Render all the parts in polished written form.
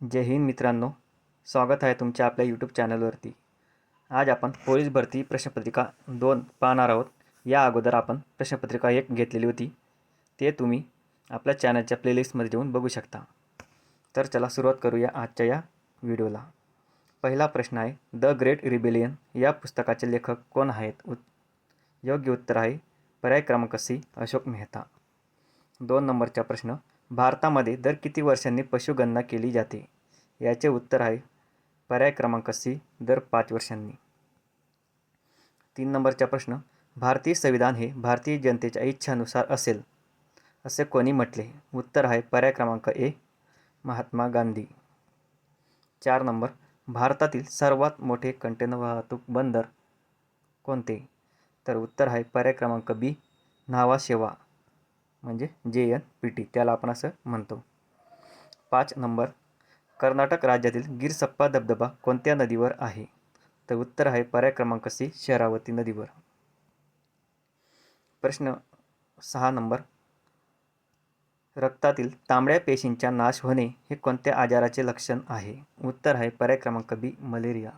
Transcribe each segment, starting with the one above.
जय हिंद मित्रांनो, स्वागत आहे तुमच्या आपल्या यूट्यूब चॅनलवरती. आज आपण पोलीस भरती प्रश्नपत्रिका 2 पाहणार आहोत. या अगोदर आपण प्रश्नपत्रिका 1 घेतलेली होती, ते तुम्ही आपल्या चॅनलच्या प्लेलिस्टमध्ये जाऊन बघू शकता. तर चला सुरुवात करूया आजच्या या व्हिडिओला. पहिला प्रश्न आहे, द ग्रेट रिबेलियन या पुस्तकाचे लेखक कोण आहेत? योग्य उत्तर आहे पर्याय क्रमांक सी, अशोक मेहता. 2 नंबरचा प्रश्न, भारतामध्ये दर किती वर्षांनी पशुगणना केली जाते? याचे उत्तर आहे पर्याय क्रमांक सी, दर 5 वर्षांनी. 3 नंबरचा प्रश्न, भारतीय संविधान हे भारतीय जनतेच्या इच्छानुसार असेल असे कोणी म्हटले? उत्तर आहे पर्याय क्रमांक ए, महात्मा गांधी. 4 नंबर, भारतातील सर्वात मोठे कंटेनर वाहतूक बंदर कोणते? तर उत्तर आहे पर्याय क्रमांक बी, न्हावा शेवा म्हणजे JNPT, त्याला आपण असं म्हणतो. 5 नंबर, कर्नाटक राज्यातील गिरसप्पा धबधबा कोणत्या नदीवर आहे? तर उत्तर आहे पर्याय क्रमांक सी, शरावती नदीवर. प्रश्न 6 नंबर, रक्तातील तांबड्या पेशींचा नाश होणे हे कोणत्या आजाराचे लक्षण आहे? उत्तर आहे पर्याय क्रमांक बी, मलेरिया.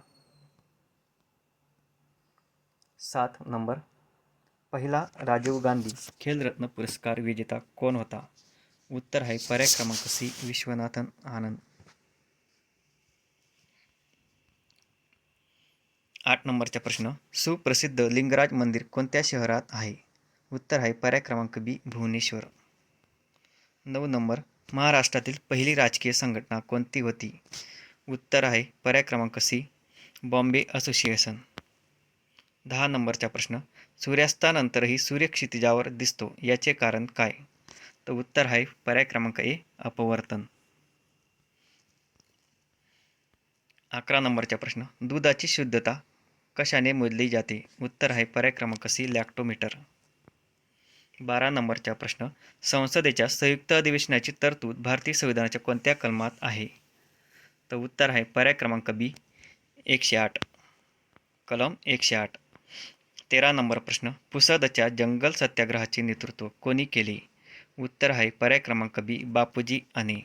7 नंबर, पहिला राजीव गांधी खेलरत्न पुरस्कार विजेता कोण होता? उत्तर आहे पर्याय क्रमांक सी, विश्वनाथन आनंद. 8 नंबरचा प्रश्न, सुप्रसिद्ध लिंगराज मंदिर कोणत्या शहरात आहे? उत्तर आहे पर्याय क्रमांक बी, भुवनेश्वर. 9 नंबर, महाराष्ट्रातील पहिली राजकीय संघटना कोणती होती? उत्तर आहे पर्याय क्रमांक सी, बॉम्बे असोसिएशन. 10 नंबरचा प्रश्न, सूर्यास्तानंतरही सूर्य क्षितिजावर दिसतो याचे कारण काय? तर उत्तर आहे पर्याय क्रमांक ए, अपवर्तन. 11 नंबरचा प्रश्न, दुधाची शुद्धता कशाने मोजली जाते? उत्तर आहे पर्याय क्रमांक सी, लॅक्टोमीटर. 12 नंबरचा प्रश्न, संसदेच्या संयुक्त अधिवेशनाची तरतूद भारतीय संविधानाच्या कोणत्या कलमात आहे? तर उत्तर आहे पर्याय क्रमांक बी, 108, कलम 108. 13 नंबर प्रश्न, पुसदच्या जंगल सत्याग्रहाचे नेतृत्व कोणी केले? उत्तर आहे पर्याय क्रमांक बी, बापूजी आने.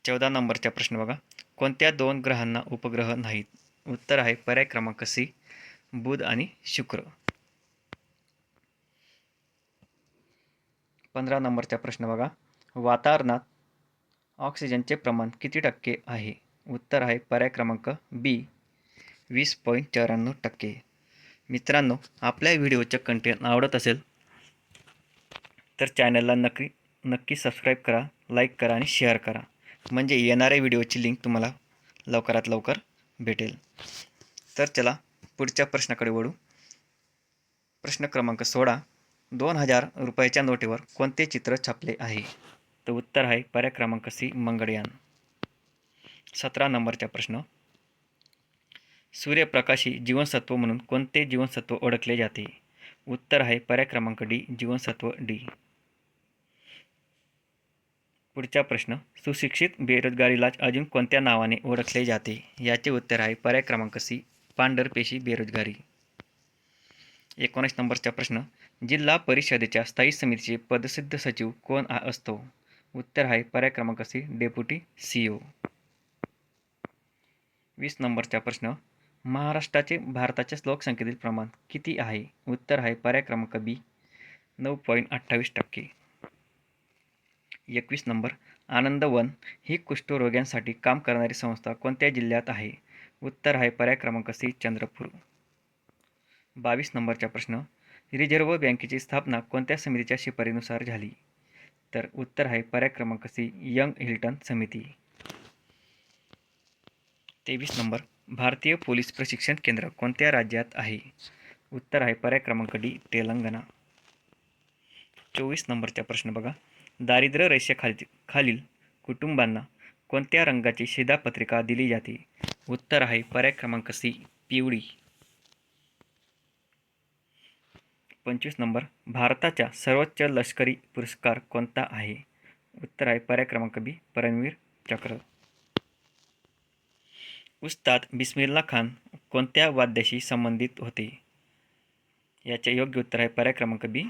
14 नंबरचा प्रश्न बघा, कोणत्या 2 ग्रहांना उपग्रह नाहीत? उत्तर आहे पर्याय क्रमांक सी, बुध आणि शुक्र. 15 नंबरचा प्रश्न बघा, वातावरणात ऑक्सिजनचे प्रमाण किती टक्के आहे? उत्तर आहे पर्याय क्रमांक बी, 20.94%. मित्रांनो, आपल्या व्हिडिओचं कंटेंट आवडत असेल तर चॅनलला नक्की सबस्क्राईब करा, लाईक करा आणि शेअर करा, म्हणजे येणाऱ्या व्हिडिओची लिंक तुम्हाला लवकरात लवकर भेटेल. तर चला पुढच्या प्रश्नाकडे वळू. प्रश्न क्रमांक 16, 2000 रुपयाच्या नोटेवर कोणते चित्र छापले आहे? तर उत्तर आहे पर्याय क्रमांक सी, मंगळयान. 17 नंबरचा प्रश्न, सूर्यप्रकाशी जीवनसत्व म्हणून कोणते जीवनसत्व ओळखले जाते? उत्तर आहे पर्याय क्रमांक डी, जीवनसत्व डी. पुढचा प्रश्न, सुशिक्षित बेरोजगारीलाच अजून कोणत्या नावाने ओळखले जाते? याचे उत्तर आहे पर्याय क्रमांक सी, पांढरपेशी बेरोजगारी. 19 नंबरचा प्रश्न, जिल्हा परिषदेच्या स्थायी समितीचे पदसिद्ध सचिव कोण असतो? उत्तर आहे पर्याय क्रमांक सी, डेप्युटी CEO. 20 नंबरचा प्रश्न, महाराष्ट्राचे भारताच्या लोकसंख्येतील प्रमाण किती आहे? उत्तर आहे पर्याय क्रमांक बी, 9.28%. 21 नंबर, आनंदवन ही कुष्ठरोग्यांसाठी काम करणारी संस्था कोणत्या जिल्ह्यात आहे? उत्तर आहे पर्याय क्रमांक सी, चंद्रपूर. 22 नंबरचा प्रश्न, रिझर्व्ह बँकेची स्थापना कोणत्या समितीच्या शिफारसीनुसार झाली? तर उत्तर आहे पर्याय क्रमांक सी, यंग हिल्टन समिती. 23 नंबर, भारतीय पोलीस प्रशिक्षण केंद्र कोणत्या राज्यात आहे? उत्तर आहे पर्याय क्रमांक डी, तेलंगणा. 24 नंबरचा प्रश्न बघा, दारिद्र्य रेषेखालील कुटुंबांना कोणत्या रंगाची शिधापत्रिका दिली जाते? उत्तर आहे पर्याय क्रमांक सी, पिवळी. 25 नंबर, भारताचा सर्वोच्च लष्करी पुरस्कार कोणता आहे? उत्तर आहे पर्याय क्रमांक बी, परमवीर चक्र. उस्ताद बिस्मिल्ला खान कोणत्या वाद्याशी संबंधित होते? याचे योग्य उत्तर आहे पर्याय क्रमांक बी,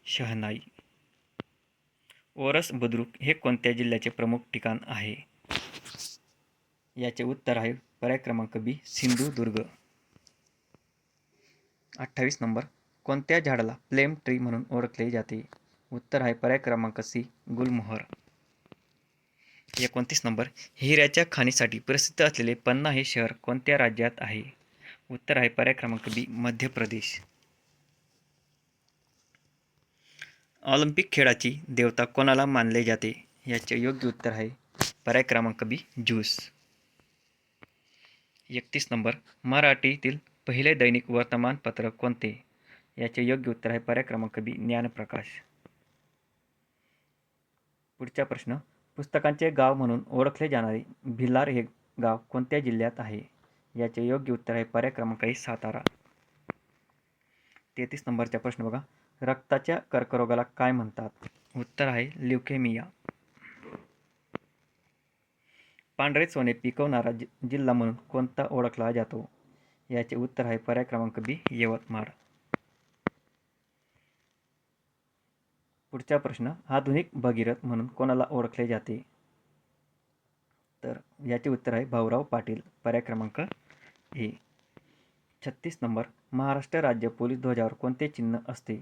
शहनाई. ओरस बुद्रुक हे कोणत्या जिल्ह्याचे प्रमुख ठिकाण आहे? याचे उत्तर आहे पर्याय क्रमांक बी सिंधुदुर्ग. 28 नंबर, कोणत्या झाडाला प्लेम ट्री म्हणून ओळखले जाते? उत्तर आहे पर्याय क्रमांक सी गुलमोहर. 29 नंबर, हिऱ्याच्या खाणीसाठी प्रसिद्ध असलेले पन्ना हे शहर कोणत्या राज्यात आहे? उत्तर आहे पर्याय क्रमांक बी मध्य प्रदेश. ऑलिम्पिक खेळाची देवता कोणाला मानले जाते? याचे योग्य उत्तर आहे पर्याय क्रमांक बी ज्यूस. 31 नंबर, मराठीतील पहिले दैनिक वर्तमानपत्र कोणते? याचे योग्य उत्तर आहे पर्याय क्रमांक बी ज्ञानप्रकाश. पुढचा प्रश्न, पुस्तकांचे गाव म्हणून ओळखले जाणारे भिलार हे गाव कोणत्या जिल्ह्यात आहे? याचे योग्य उत्तर आहे पर्याय क्रमांक ए सातारा. 33 नंबरचा प्रश्न बघा, रक्ताच्या कर्करोगाला काय म्हणतात? उत्तर आहे ल्युकेमिया. पांढरे सोने पिकवणारा जिल्हा म्हणून कोणता ओळखला जातो? याचे उत्तर आहे पर्याय क्रमांक बी यवतमाळ. पुढचा प्रश्न, आधुनिक भगीरथ म्हणून कोणाला ओळखले जाते? तर याचे उत्तर आहे भाऊराव पाटील. पर्याय क्रमांक ए. 36 नंबर, महाराष्ट्र राज्य पोलीस ध्वजावर कोणते चिन्ह असते?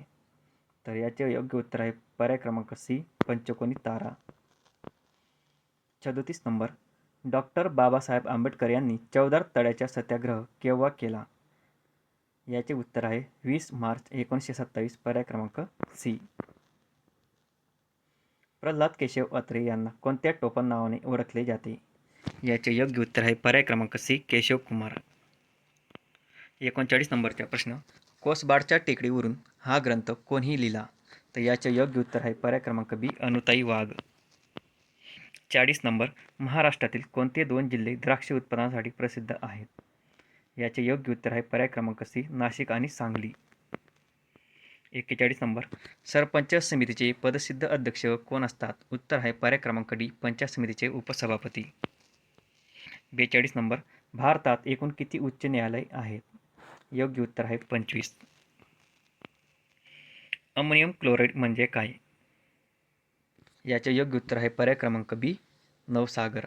तर याचे योग्य उत्तर आहे पर्याय क्रमांक सी पंचकोनी तारा. 37 नंबर, डॉक्टर बाबासाहेब आंबेडकर यांनी चौदार तळ्याचा सत्याग्रह केव्हा केला? याचे उत्तर आहे 20 मार्च 1927. पर्याय क्रमांक सी. प्रल्हाद केशव अत्रे यांना कोणत्या टोपण नावाने ओळखले जाते? याचे योग्य उत्तर आहे पर्याय क्रमांक सी केशव कुमार. 39 नंबरचा प्रश्न, कोसबाडच्या टेकडीवरून हा ग्रंथ कोणी लिहिला? तर याचे योग्य उत्तर आहे पर्याय क्रमांक बी अनुताई वाघ. 40 नंबर, महाराष्ट्रातील कोणते दोन जिल्हे द्राक्ष उत्पादनासाठी प्रसिद्ध आहेत? याचे योग्य उत्तर आहे पर्याय क्रमांक सी नाशिक आणि सांगली. 41 नंबर, सरपंच समितीचे पदसिद्ध अध्यक्ष कोण असतात? उत्तर आहे पर्याय क्रमांक डी पंचायत समितीचे उपसभापती. 42 नंबर, भारतात एकूण किती उच्च न्यायालय आहेत? योग्य उत्तर आहे 25. अमोनियम क्लोराईड म्हणजे काय? याचे योग्य उत्तर आहे पर्याय क्रमांक बी नवसागर.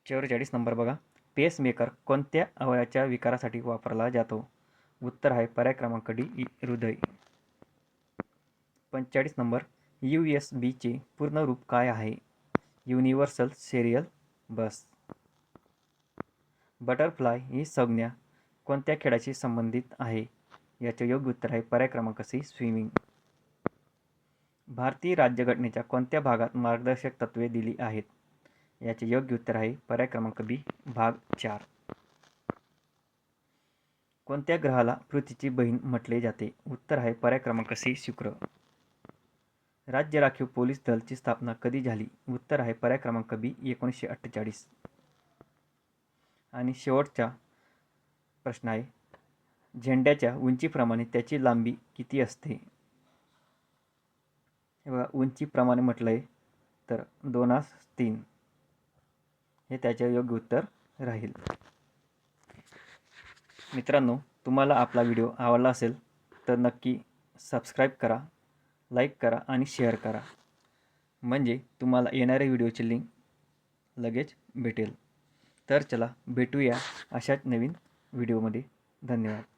44 नंबर बघा, पेसमेकर कोणत्या अवयवाच्या विकारासाठी वापरला जातो? उत्तर आहे पर्याय क्रमांक डी हृदय. 45 नंबर, USB चे पूर्ण रूप काय आहे? युनिव्हर्सल सिरियल बस. बटरफ्लाय ही संज्ञा कोणत्या खेळाशी संबंधित आहे? याचे योग्य उत्तर आहे पर्याय क्रमांक सी स्विमिंग. भारतीय राज्यघटनेच्या कोणत्या भागात मार्गदर्शक तत्त्वे दिली आहेत? याचे योग्य उत्तर आहे पर्याय क्रमांक बी भाग 4. कोणत्या ग्रहाला पृथ्वीची बहीण म्हटले जाते? उत्तर आहे पर्याय क्रमांक सी शुक्र. राज्य राखीव पोलीस दल ची स्थापना कधी झाली? उत्तर आहे पर्याय क्रमांक बी 1948. आणि शेवटचा प्रश्न आहे, झेंड्याच्या उंचीप्रमाणे त्याची लांबी किती असते? हे बघा, उंचीप्रमाणे म्हटलं आहे तर 2:3 हे त्याचे योग्य उत्तर राहील. मित्रांनो, तुम्हाला आपला व्हिडिओ आवडला असेल तर नक्की सबस्क्राईब करा, लाईक करा आणि शेअर करा, म्हणजे तुम्हाला येणाऱ्या व्हिडिओची लिंक लगेच भेटेल. तर चला भेटूया अशाच नवीन व्हिडिओमध्ये. धन्यवाद.